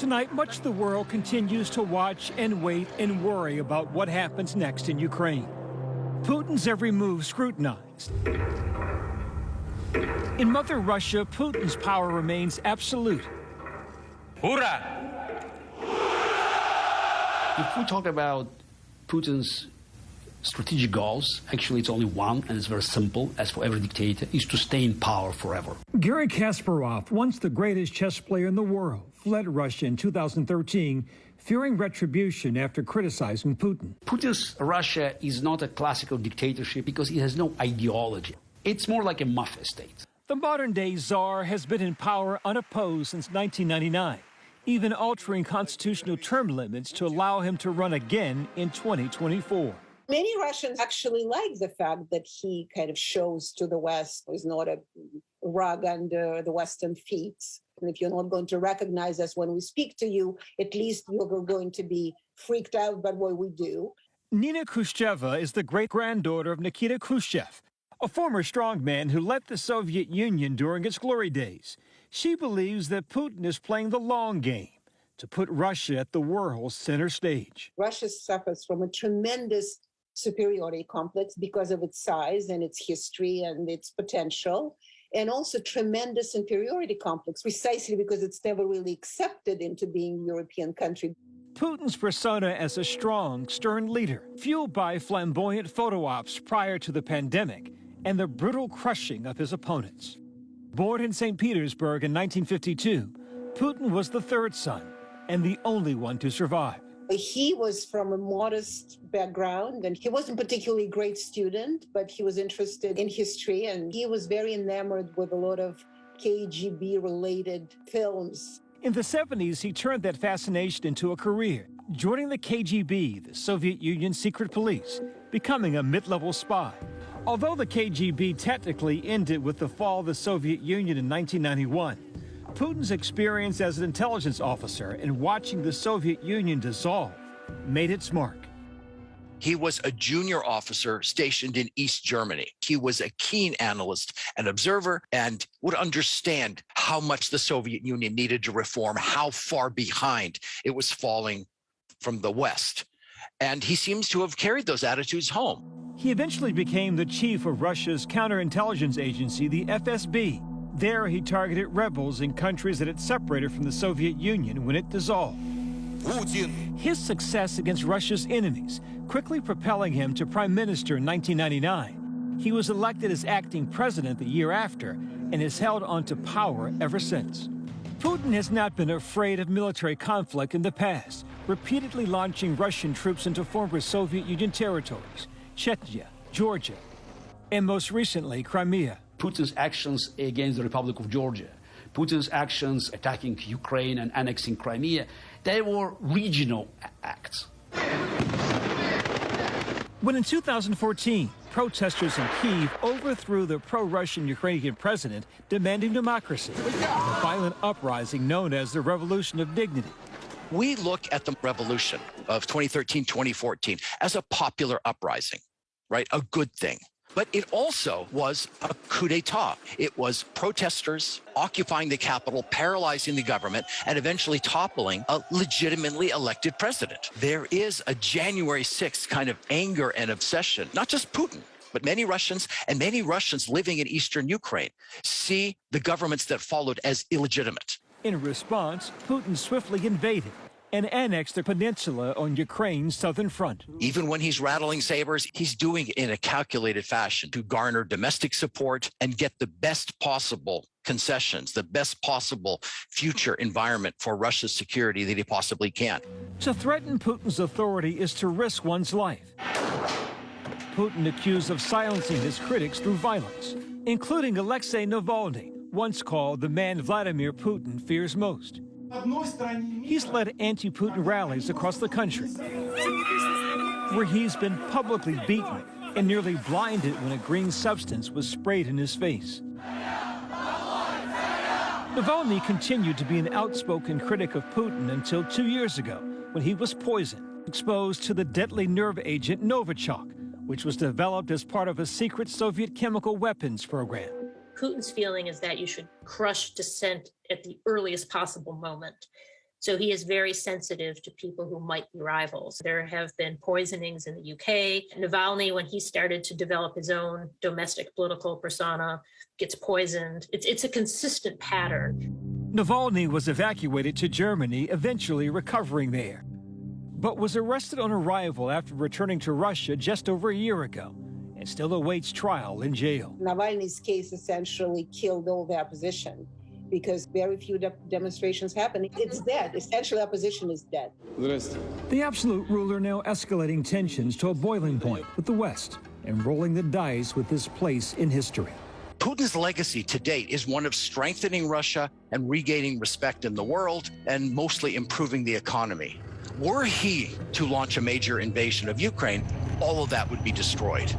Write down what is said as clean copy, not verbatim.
Tonight, much of the world continues to watch and wait and worry about what happens next in Ukraine. Putin's every move scrutinized. In Mother Russia, Putin's power remains absolute. Hurrah! If we talk about Putin's strategic goals, actually it's only one, and it's very simple, as for every dictator, is to stay in power forever. Garry Kasparov, once the greatest chess player in the world, fled Russia in 2013, fearing retribution after criticizing Putin. Putin's Russia is not a classical dictatorship because it has no ideology. It's more like a mafia state. The modern-day czar has been in power unopposed since 1999, even altering constitutional term limits to allow him to run again in 2024. Many Russians actually like the fact that he kind of shows to the West he's not a rug under the Western feet. And if you're not going to recognize us when we speak to you, at least you're going to be freaked out by what we do. Nina Khrushcheva is the great-granddaughter of Nikita Khrushchev, a former strongman who led the Soviet Union during its glory days. She believes that Putin is playing the long game to put Russia at the world's center stage. Russia suffers from a tremendous superiority complex because of its size and its history and its potential, and also tremendous inferiority complex precisely because it's never really accepted into being a European country. Putin's persona as a strong, stern leader, fueled by flamboyant photo ops prior to the pandemic and the brutal crushing of his opponents. Born in St. Petersburg in 1952, Putin was the third son and the only one to survive. He was from a modest background, and he wasn't a particularly great student, but he was interested in history, and he was very enamored with a lot of KGB-related films. In the 70s, he turned that fascination into a career, joining the KGB, the Soviet Union's secret police, becoming a mid-level spy. Although the KGB technically ended with the fall of the Soviet Union in 1991, Putin's experience as an intelligence officer and watching the Soviet Union dissolve made its mark. He was a junior officer stationed in East Germany. He was a keen analyst and observer and would understand how much the Soviet Union needed to reform, how far behind it was falling from the West. And he seems to have carried those attitudes home. He eventually became the chief of Russia's counterintelligence agency, the FSB. There, he targeted rebels in countries that had separated from the Soviet Union when it dissolved. Putin. His success against Russia's enemies quickly propelling him to prime minister in 1999. He was elected as acting president the year after and has held onto power ever since. Putin has not been afraid of military conflict in the past, repeatedly launching Russian troops into former Soviet Union territories, Chechnya, Georgia, and most recently, Crimea. Putin's actions against the Republic of Georgia, Putin's actions attacking Ukraine and annexing Crimea, they were regional acts. When in 2014, protesters in Kyiv overthrew the pro-Russian Ukrainian president demanding democracy, a violent uprising known as the Revolution of Dignity. We look at the revolution of 2013-2014 as a popular uprising, right? A good thing. But it also was a coup d'etat. It was protesters occupying the capital, paralyzing the government, and eventually toppling a legitimately elected president. There is a January 6th kind of anger and obsession, not just Putin, but many Russians and many Russians living in eastern Ukraine see the governments that followed as illegitimate. In response, Putin swiftly invaded and annexed the peninsula on Ukraine's southern front. Even when he's rattling sabers, he's doing it in a calculated fashion to garner domestic support and get the best possible concessions, the best possible future environment for Russia's security that he possibly can. To threaten Putin's authority is to risk one's life. Putin accused of silencing his critics through violence, including Alexei Navalny, once called the man Vladimir Putin fears most. He's led anti-Putin rallies across the country, where he's been publicly beaten and nearly blinded when a green substance was sprayed in his face. Navalny continued to be an outspoken critic of Putin until 2 years ago, when he was poisoned, exposed to the deadly nerve agent Novichok, which was developed as part of a secret Soviet chemical weapons program. Putin's feeling is that you should crush dissent at the earliest possible moment. So he is very sensitive to people who might be rivals. There have been poisonings in the UK. Navalny, when he started to develop his own domestic political persona, gets poisoned. It's a consistent pattern. Navalny was evacuated to Germany, eventually recovering there, but was arrested on arrival after returning to Russia just over a year ago and still awaits trial in jail. Navalny's case essentially killed all the opposition because very few demonstrations happen. It's dead. Essentially, opposition is dead. The absolute ruler now escalating tensions to a boiling point with the West and rolling the dice with this place in history. Putin's legacy to date is one of strengthening Russia and regaining respect in the world and mostly improving the economy. Were he to launch a major invasion of Ukraine, all of that would be destroyed.